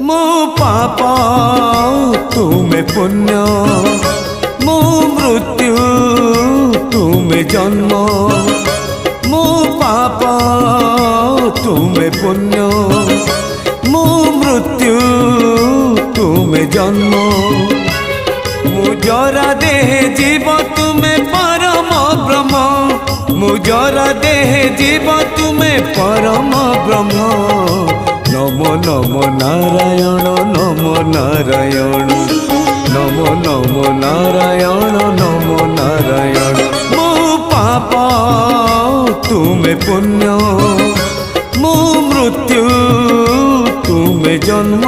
मो पाप तुमे पुण्य मो मृत्यु तुमे जन्म मो पाप तुमे पुण्य मो मृत्यु तुमे जन्म मुजरा देह जीव तुमे परम ब्रह्म मुजरा देह जीव तुमे परम ब्रह्म नमो नमो नारायण नमो नारायण नमो नमो नारायण नमो नारायण मो पाप तुमे पुण्य मो मृत्यु तुमे जन्म।